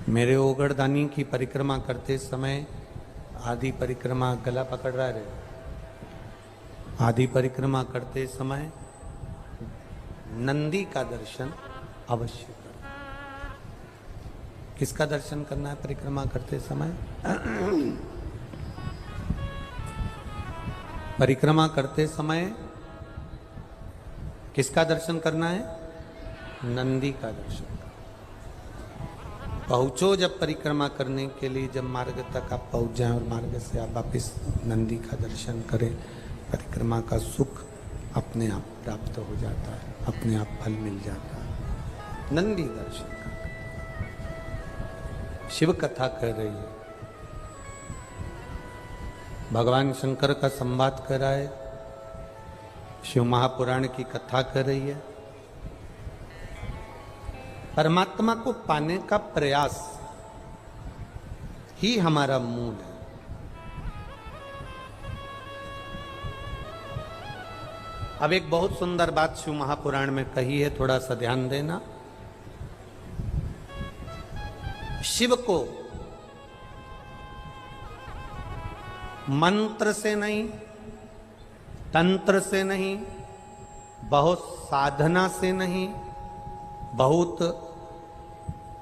मेरे ओगड़दानी की परिक्रमा करते समय आदि परिक्रमा गला पकड़ रहा है। आदि परिक्रमा करते समय नंदी का दर्शन अवश्य करना। किसका दर्शन करना है परिक्रमा करते समय? परिक्रमा करते समय किसका दर्शन करना है? नंदी का दर्शन करना। पहुंचो जब परिक्रमा करने के लिए, जब मार्ग तक आप पहुंच जाएं और मार्ग से आप वापिस नंदी का दर्शन करें, परिक्रमा का सुख अपने आप प्राप्त हो जाता है, अपने आप फल मिल जाता है। नंदी दर्शन का शिव कथा कह रही है, भगवान शंकर का संवाद कर रहा है, शिव महापुराण की कथा कर रही है। परमात्मा को पाने का प्रयास ही हमारा मूल है। अब एक बहुत सुंदर बात शिव महापुराण में कही है, थोड़ा सा ध्यान देना। शिव को मंत्र से नहीं, तंत्र से नहीं, बहुत साधना से नहीं, बहुत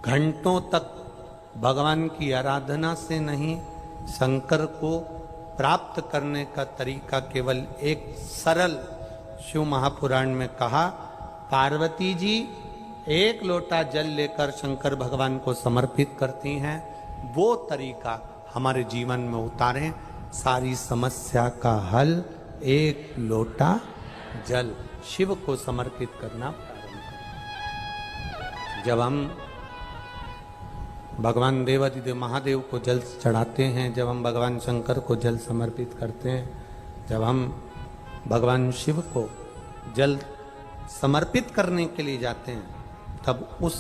घंटों तक भगवान की आराधना से नहीं, शंकर को प्राप्त करने का तरीका केवल एक सरल शिव महापुराण में कहा। पार्वती जी एक लोटा जल लेकर शंकर भगवान को समर्पित करती हैं, वो तरीका हमारे जीवन में उतारें। सारी समस्या का हल एक लोटा जल, शिव को समर्पित करना प्रारंभ करें। जब हम भगवान देवादिदेव महादेव को जल चढ़ाते हैं, जब हम भगवान शंकर को जल समर्पित करते हैं, जब हम भगवान शिव को जल समर्पित करने के लिए जाते हैं, तब उस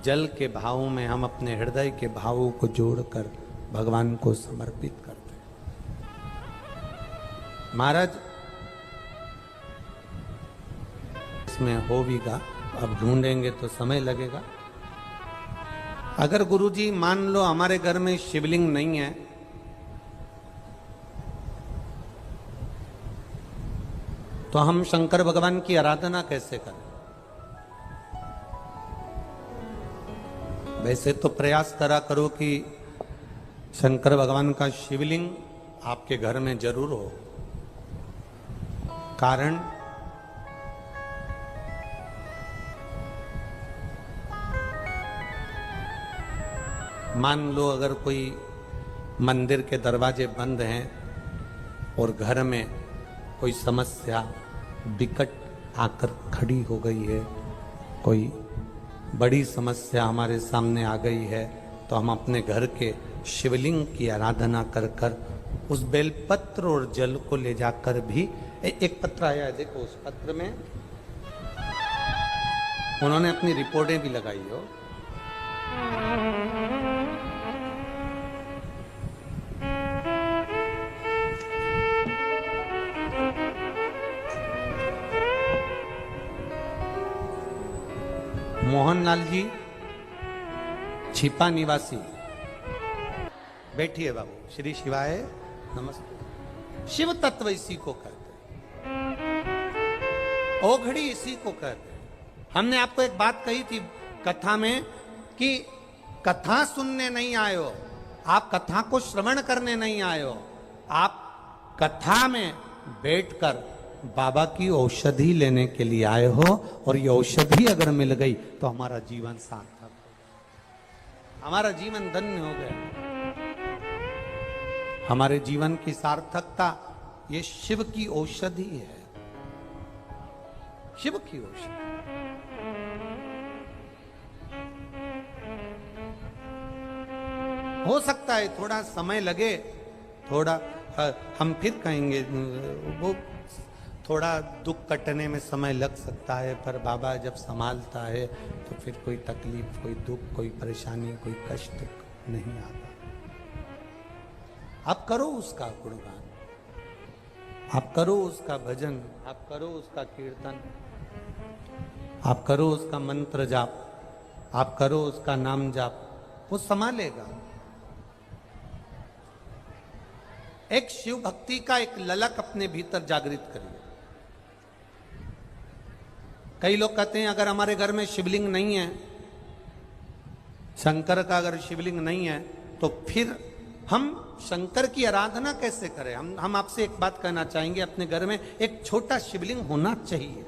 जल के भाव में हम अपने हृदय के भावों को जोड़कर भगवान को समर्पित करते हैं। महाराज इसमें होगा, अब ढूंढेंगे तो समय लगेगा। अगर गुरुजी मान लो हमारे घर में शिवलिंग नहीं है, तो हम शंकर भगवान की आराधना कैसे करें? वैसे तो प्रयास करा करो कि शंकर भगवान का शिवलिंग आपके घर में जरूर हो। कारण मान लो अगर कोई मंदिर के दरवाजे बंद हैं और घर में कोई समस्या विकट आकर खड़ी हो गई है, कोई बड़ी समस्या हमारे सामने आ गई है, तो हम अपने घर के शिवलिंग की आराधना कर कर उस बेलपत्र और जल को ले जाकर भी एक पत्र आया है, देखो उस पत्र में उन्होंने अपनी रिपोर्टें भी लगाई हो। मोहनलाल जी छिपा निवासी, बैठिए बाबू। श्री शिवाय नमस्ते। शिव तत्व इसी को कहते हैं, ओघड़ी इसी को कहते हैं। हमने आपको एक बात कही थी कथा में कि कथा सुनने नहीं आए हो, आप कथा को श्रवण करने नहीं आए हो, आप कथा में बैठकर बाबा की औषधि लेने के लिए आए हो। और ये औषधि अगर मिल गई तो हमारा जीवन सार्थक हो, हमारा जीवन धन्य हो गया। हमारे जीवन की सार्थकता ये शिव की औषधि है, शिव की औषधि। हो सकता है थोड़ा समय लगे, थोड़ा हम फिर कहेंगे वो थोड़ा दुख कटने में समय लग सकता है, पर बाबा जब संभालता है तो फिर कोई तकलीफ, कोई दुख, कोई परेशानी, कोई कष्ट नहीं आता। आप करो उसका गुणगान, आप करो उसका भजन, आप करो उसका कीर्तन, आप करो उसका मंत्र जाप, आप करो उसका नाम जाप, वो संभालेगा। एक शिव भक्ति का एक ललक अपने भीतर जागृत करिए। कई लोग कहते हैं अगर हमारे घर में शिवलिंग नहीं है, शंकर का अगर शिवलिंग नहीं है, तो फिर हम शंकर की आराधना कैसे करें? हम आपसे एक बात कहना चाहेंगे, अपने घर में एक छोटा शिवलिंग होना चाहिए,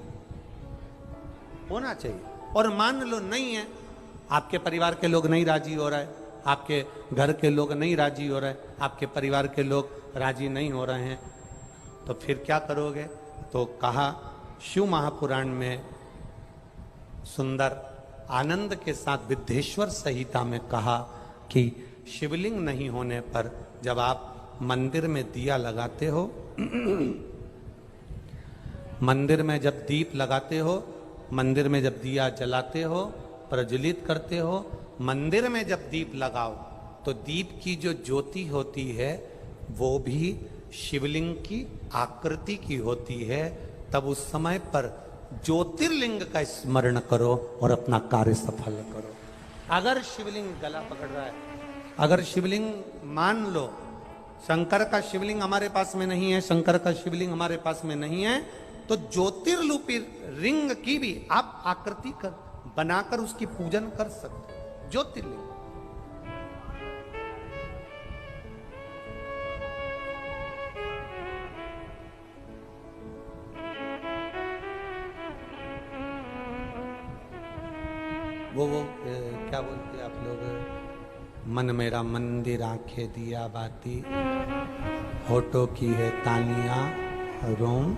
होना चाहिए। और मान लो नहीं है, आपके परिवार के लोग नहीं राजी हो रहा है, आपके घर के लोग नहीं राजी हो रहे हैं, आपके परिवार के लोग राजी नहीं हो रहे हैं, तो फिर क्या करोगे? तो कहा शिव महापुराण में सुंदर आनंद के साथ विद्धेश्वर संहिता में कहा कि शिवलिंग नहीं होने पर जब आप मंदिर में दिया लगाते हो, मंदिर में जब दीप लगाते हो, मंदिर में जब दिया जलाते हो, प्रज्वलित करते हो, मंदिर में जब दीप लगाओ तो दीप की जो ज्योति होती है वो भी शिवलिंग की आकृति की होती है। तब उस समय पर ज्योतिर्लिंग का स्मरण करो और अपना कार्य सफल करो। अगर शिवलिंग गला पकड़ रहा है, अगर शिवलिंग मान लो शंकर का शिवलिंग हमारे पास में नहीं है, शंकर का शिवलिंग हमारे पास में नहीं है, तो ज्योतिर्लिपि रिंग की भी आप आकृति कर बनाकर उसकी पूजन कर सकते हो। ज्योतिर्लिंग वो क्या बोलते हैं आप लोग, मन मेरा मंदिर आंखें दिया बाती, होठों की है तालियां रोम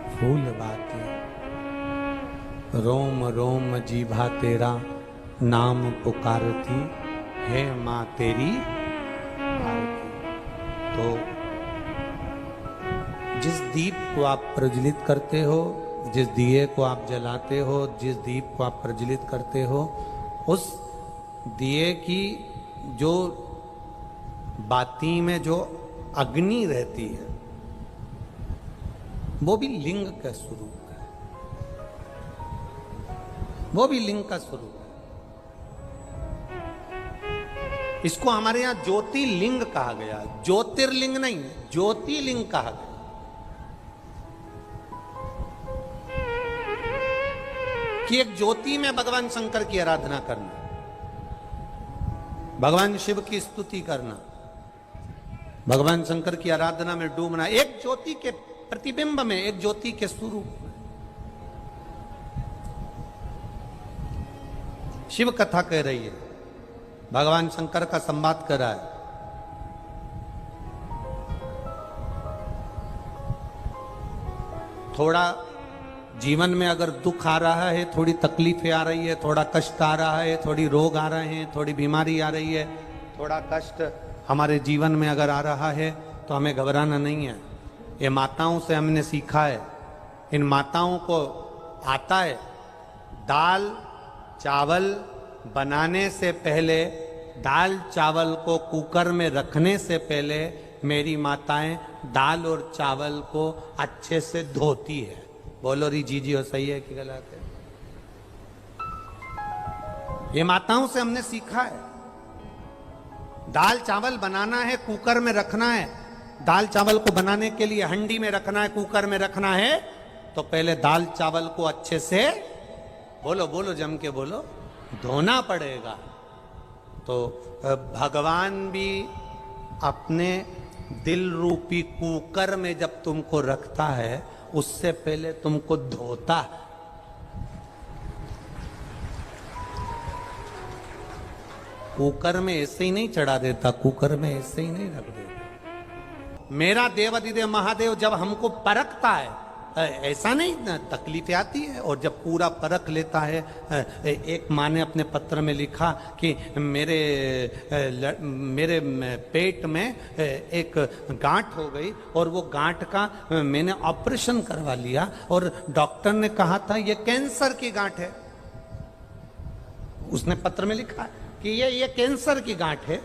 फूल बाती, रोम रोम जीभा तेरा नाम पुकारती है माँ तेरी आरती। तो जिस दीप को आप प्रज्वलित करते हो, जिस दिए को आप जलाते हो, जिस दीप को आप प्रज्वलित करते हो, उस दिए की जो बाती में जो अग्नि रहती है वो भी लिंग का स्वरूप है, वो भी लिंग का स्वरूप है। इसको हमारे यहां ज्योतिर्लिंग कहा गया, ज्योतिर्लिंग नहीं, ज्योतिर्लिंग कहा गया। कि एक ज्योति में भगवान शंकर की आराधना करना, भगवान शिव की स्तुति करना, भगवान शंकर की आराधना में डूबना, एक ज्योति के प्रतिबिंब में, एक ज्योति के स्वरूप में। शिव कथा कह रही है, भगवान शंकर का संवाद कर रहा है। थोड़ा जीवन में अगर दुख आ रहा है, थोड़ी तकलीफें आ रही है, थोड़ा कष्ट आ रहा है, थोड़ी रोग आ रहे हैं, थोड़ी बीमारी आ रही है, थोड़ा कष्ट हमारे जीवन में अगर आ रहा है, तो हमें घबराना नहीं है। ये माताओं से हमने सीखा है, इन माताओं को आता है, दाल चावल बनाने से पहले, दाल चावल को कुकर में रखने से पहले मेरी माताएं दाल और चावल को अच्छे से धोती है। बोलो री जी हो, सही है कि गलत है? ये माताओं से हमने सीखा है। दाल चावल बनाना है, कुकर में रखना है, दाल चावल को बनाने के लिए हंडी में रखना है, कुकर में रखना है, तो पहले दाल चावल को अच्छे से, बोलो बोलो जम के बोलो, धोना पड़ेगा। तो भगवान भी अपने दिल रूपी कुकर में जब तुमको रखता है, उससे पहले तुमको धोता है। कुकर में ऐसे ही नहीं चढ़ा देता, कुकर में ऐसे ही नहीं रख देता। मेरा देवाधिदेव महादेव जब हमको परखता है, ऐसा नहीं, तकलीफें आती है, और जब पूरा परख लेता है। एक माँ ने अपने पत्र में लिखा कि मेरे पेट में एक गांठ हो गई और वो गांठ का मैंने ऑपरेशन करवा लिया, और डॉक्टर ने कहा था ये कैंसर की गांठ है। उसने पत्र में लिखा कि ये कैंसर की गांठ है।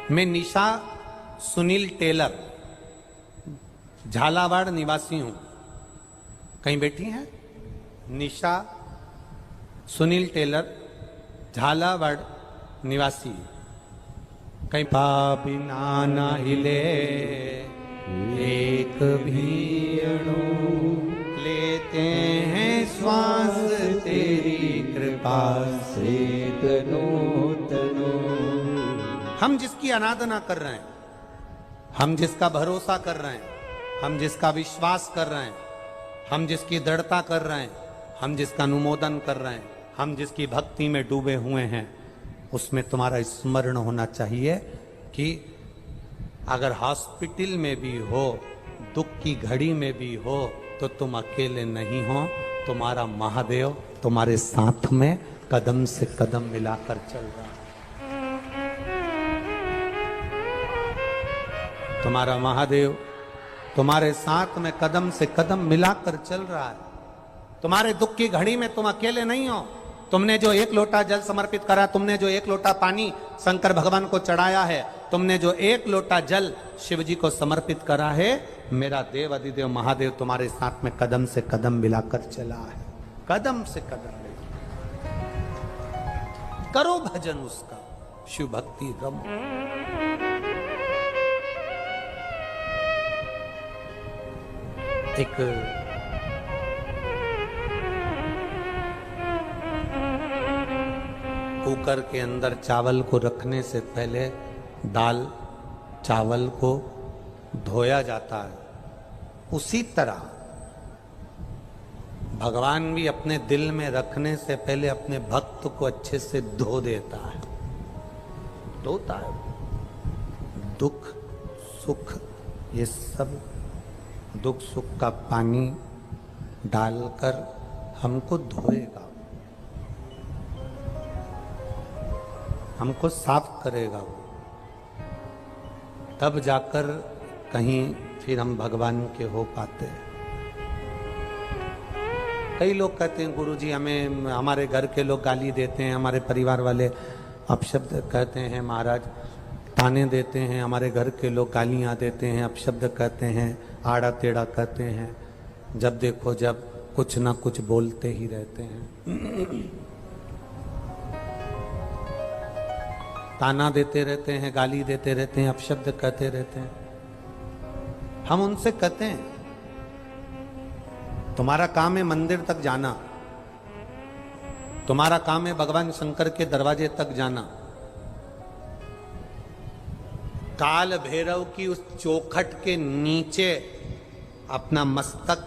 मैं निशा सुनील टेलर, झालावाड़ निवासी हूं। कहीं बैठी हैं निशा सुनील टेलर झालावाड़ निवासी, कहीं बिना ना हिले एक भी अणु, लेते हैं श्वास तेरी कृपा से तनो तनो। हम जिसकी आराधना कर रहे हैं, हम जिसका भरोसा कर रहे हैं, हम जिसका विश्वास कर रहे हैं, हम जिसकी दृढ़ता कर रहे हैं, हम जिसका अनुमोदन कर रहे हैं, हम जिसकी भक्ति में डूबे हुए हैं, उसमें तुम्हारा स्मरण होना चाहिए कि अगर हॉस्पिटल में भी हो, दुख की घड़ी में भी हो, तो तुम अकेले नहीं हो। तुम्हारा महादेव तुम्हारे साथ में कदम से कदम मिलाकर चल रहा है। तुम्हारा महादेव तुम्हारे साथ में कदम से कदम मिलाकर चल रहा है। तुम्हारे दुख की घड़ी में तुम अकेले नहीं हो। तुमने जो एक लोटा जल समर्पित करा, तुमने जो एक लोटा पानी शंकर भगवान को चढ़ाया है, तुमने जो एक लोटा जल शिव जी को समर्पित करा है, मेरा देव अधिदेव महादेव तुम्हारे साथ में कदम से कदम मिलाकर चला है। कदम से कदम मिला, करो भजन उसका, शिव भक्ति रम। एक कुकर के अंदर चावल को रखने से पहले दाल चावल को धोया जाता है, उसी तरह भगवान भी अपने दिल में रखने से पहले अपने भक्त को अच्छे से धो देता है, धोता है। दुख सुख ये सब दुख सुख का पानी डालकर हमको धोएगा, हमको साफ करेगा वो, तब जाकर कहीं फिर हम भगवान के हो पाते हैं। कई लोग कहते हैं गुरुजी हमें, हमारे घर के लोग गाली देते हैं, हमारे परिवार वाले अपशब्द कहते हैं, महाराज ताने देते हैं, हमारे घर के लोग गालियां देते हैं, अपशब्द कहते हैं, आड़ा टेढ़ा कहते हैं, जब देखो जब कुछ ना कुछ बोलते ही रहते हैं, ताना देते रहते हैं, गाली देते रहते हैं, अपशब्द कहते रहते हैं। हम उनसे कहते हैं तुम्हारा काम है मंदिर तक जाना, तुम्हारा काम है भगवान शंकर के दरवाजे तक जाना। काल भैरव की उस चौखट के नीचे अपना मस्तक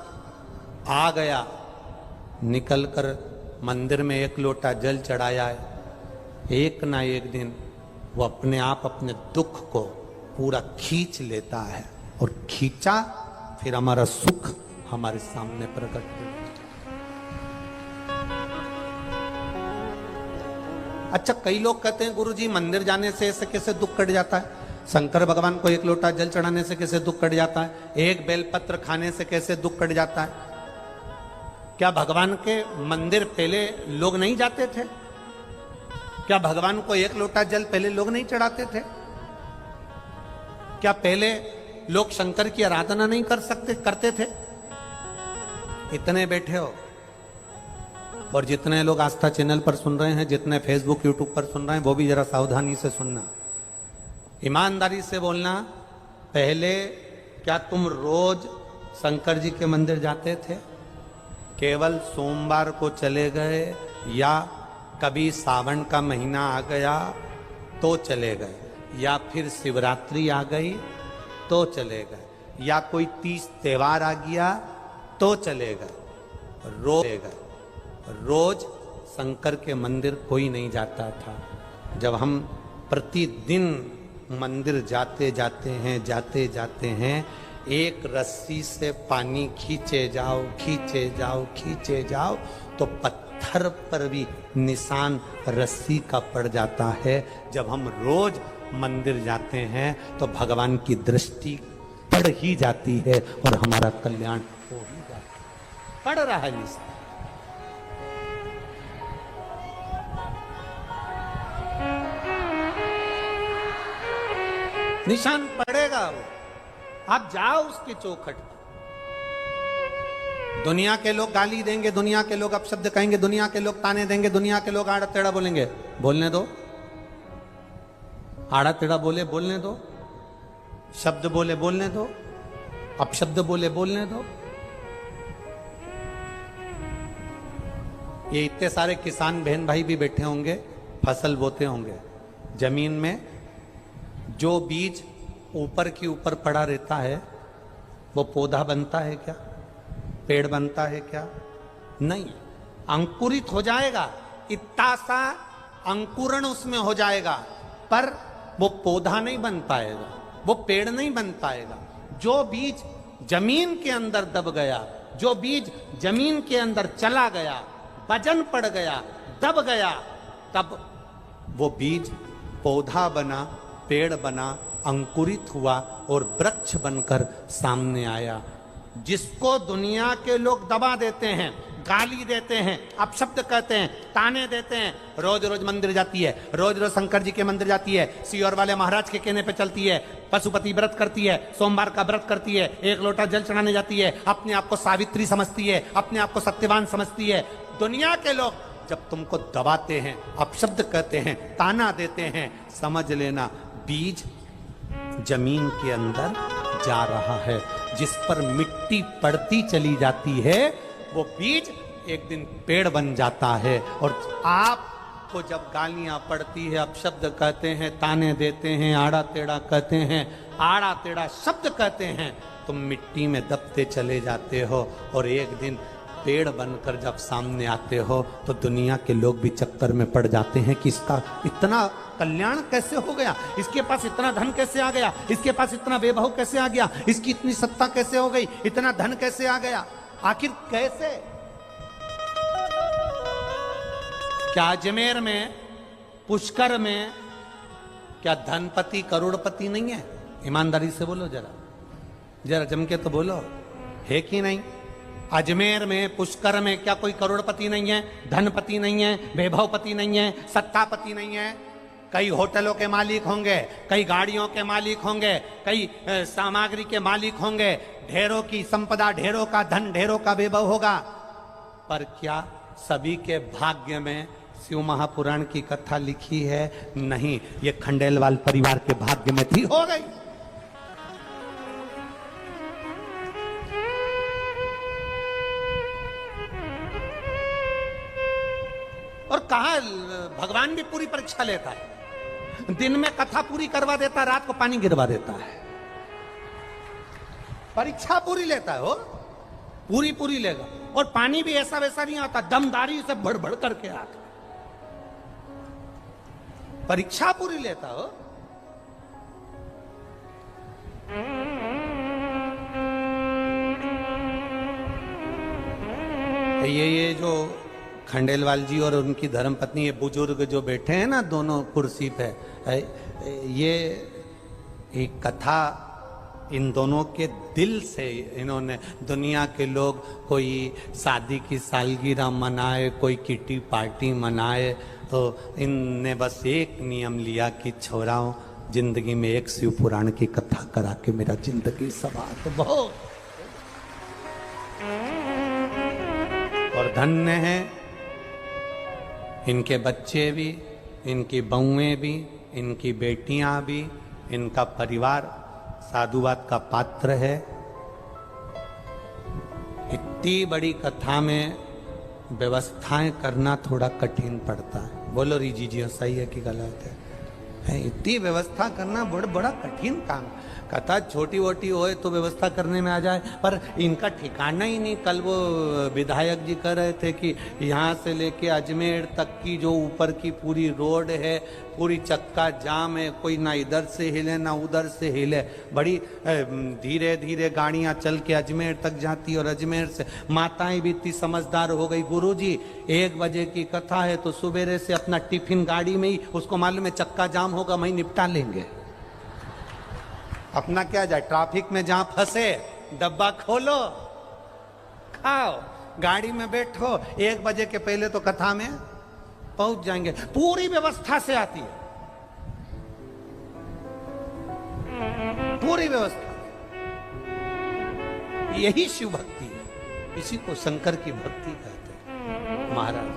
आ गया, निकलकर मंदिर में एक लोटा जल चढ़ाया है, एक ना एक दिन वो अपने आप अपने दुख को पूरा खींच लेता है, और खींचा फिर हमारा सुख हमारे सामने प्रकट हो। अच्छा, कई लोग कहते हैं गुरुजी मंदिर जाने से ऐसे कैसे दुख कट जाता है, शंकर भगवान को एक लोटा जल चढ़ाने से कैसे दुख कट जाता है, एक बेलपत्र खाने से कैसे दुख कट जाता है। क्या भगवान के मंदिर पहले लोग नहीं जाते थे? क्या भगवान को एक लोटा जल पहले लोग नहीं चढ़ाते थे? क्या पहले लोग शंकर की आराधना नहीं करते थे? इतने बैठे हो और जितने लोग आस्था चैनल पर सुन रहे हैं, जितने फेसबुक यूट्यूब पर सुन रहे हैं, वो भी जरा सावधानी से सुनना, ईमानदारी से बोलना। पहले क्या तुम रोज शंकर जी के मंदिर जाते थे? केवल सोमवार को चले गए, या कभी सावन का महीना आ गया तो चले गए, या फिर शिवरात्रि आ गई तो चले गए, या कोई तीज त्योहार आ गया तो चले गए। रोज शंकर के मंदिर कोई नहीं जाता था। जब हम प्रतिदिन मंदिर जाते जाते हैं, एक रस्सी से पानी खींचे जाओ तो पत्थर पर भी निशान रस्सी का पड़ जाता है। जब हम रोज मंदिर जाते हैं तो भगवान की दृष्टि पड़ ही जाती है और हमारा कल्याण हो ही जाता है। पड़ रहा है निशान। निशान पड़ेगा वो, आप जाओ उसके चौखट पर। दुनिया के लोग गाली देंगे, दुनिया के लोग अपशब्द कहेंगे, दुनिया के लोग ताने देंगे, दुनिया के लोग आड़ा टेढ़ा बोलेंगे, बोलने दो। आड़ा टेढ़ा बोले बोलने दो, शब्द बोले बोलने दो, अपशब्द बोले बोलने दो। ये इतने सारे किसान बहन भाई भी बैठे होंगे, फसल बोते होंगे, जमीन में जो बीज ऊपर की ऊपर पड़ा रहता है वो पौधा बनता है क्या? पेड़ बनता है क्या? नहीं, अंकुरित हो जाएगा, इतना सा अंकुरण उसमें हो जाएगा, पर वो पौधा नहीं बन पाएगा, वो पेड़ नहीं बन पाएगा। जो बीज जमीन के अंदर दब गया, जो बीज जमीन के अंदर चला गया, वजन पड़ गया, दब गया, तब वो बीज पौधा बना, पेड़ बना, अंकुरित हुआ और वृक्ष बनकर सामने आया। जिसको दुनिया के लोग दबा देते हैं, गाली देते हैं, अपशब्द कहते हैं, ताने देते हैं, रोज रोज मंदिर जाती है, रोज रोज शंकर जी के मंदिर जाती है, सीहोर वाले महाराज के कहने पे चलती है, पशुपति व्रत करती है, सोमवार का व्रत करती है, एक लोटा जल चढ़ाने जाती है, अपने आप को सावित्री समझती है, अपने आप को सत्यवान समझती है। दुनिया के लोग जब तुमको दबाते हैं, अपशब्द कहते हैं, ताना देते हैं, समझ लेना बीज जमीन के अंदर जा रहा है। जिस पर मिट्टी पड़ती चली जाती है वो बीज एक दिन पेड़ बन जाता है। और आपको जब गालियां पड़ती है, अपशब्द कहते हैं, ताने देते हैं, आड़ा टेढ़ा कहते हैं, आड़ा टेढ़ा शब्द कहते हैं, तुम मिट्टी में दबते चले जाते हो और एक दिन पेड़ बनकर जब सामने आते हो तो दुनिया के लोग भी चक्कर में पड़ जाते हैं कि इसका इतना कल्याण कैसे हो गया, इसके पास इतना धन कैसे आ गया, इसके पास इतना वैभव कैसे आ गया, इसकी इतनी सत्ता कैसे हो गई, इतना धन कैसे आ गया, आखिर कैसे? क्या अजमेर में, पुष्कर में क्या धनपति करोड़पति नहीं है? ईमानदारी से बोलो, जरा जरा जम के तो बोलो, है कि नहीं? अजमेर में, पुष्कर में क्या कोई करोड़पति नहीं है, धनपति नहीं है, वैभवपति नहीं है, सत्तापति नहीं है? कई होटलों के मालिक होंगे, कई गाड़ियों के मालिक होंगे, कई सामग्री के मालिक होंगे, ढेरों की संपदा, ढेरों का धन, ढेरों का वैभव होगा, पर क्या सभी के भाग्य में शिव महापुराण की कथा लिखी है? नहीं, ये खंडेलवाल परिवार के भाग्य में थी, हो गई। और कहा भगवान भी पूरी परीक्षा लेता है, दिन में कथा पूरी करवा देता, रात को पानी गिरवा देता है, परीक्षा पूरी लेता है, वो पूरी पूरी लेगा। और पानी भी ऐसा वैसा नहीं आता, दमदारी से भड़ भड़ करके आता, परीक्षा पूरी लेता हो। ये जो खंडेलवाल जी और उनकी धर्मपत्नी, ये बुजुर्ग जो बैठे हैं ना दोनों कुर्सी पे, ये एक कथा इन दोनों के दिल से इन्होंने, दुनिया के लोग कोई शादी की सालगिरह मनाए, कोई किटी पार्टी मनाए, तो इनने बस एक नियम लिया कि छोराओं, जिंदगी में एक शिव पुराण की कथा करा के मेरा जिंदगी सवार तो बहुत। और धन्य है इनके बच्चे भी, इनकी बहुएं भी, इनकी बेटियां भी, इनका परिवार साधुवाद का पात्र है। इतनी बड़ी कथा में व्यवस्थाएं करना थोड़ा कठिन पड़ता है। बोलो रीजी जी, सही है कि गलत है? इतनी व्यवस्था करना बड़ा कठिन काम। कथा छोटी वोटी होए तो व्यवस्था करने में आ जाए, पर इनका ठिकाना ही नहीं। कल वो विधायक जी कह रहे थे कि यहाँ से लेके अजमेर तक की जो ऊपर की पूरी रोड है, पूरी चक्का जाम है, कोई ना इधर से हिले ना उधर से हिले, बड़ी धीरे धीरे गाड़ियाँ चल के अजमेर तक जाती, और अजमेर से माताएं भी इतनी समझदार हो गई, गुरुजी 1 बजे की कथा है तो सुबेरे से अपना टिफिन गाड़ी में ही, उसको मालूम है चक्का जाम होगा, वहीं निपटा लेंगे, अपना क्या जाए, ट्रैफिक में जहां फंसे डब्बा खोलो, खाओ, गाड़ी में बैठो, 1 बजे के पहले तो कथा में पहुंच जाएंगे। पूरी व्यवस्था से आती है, पूरी व्यवस्था। यही शिव भक्ति है। इसी को शंकर की भक्ति कहते हैं महाराज।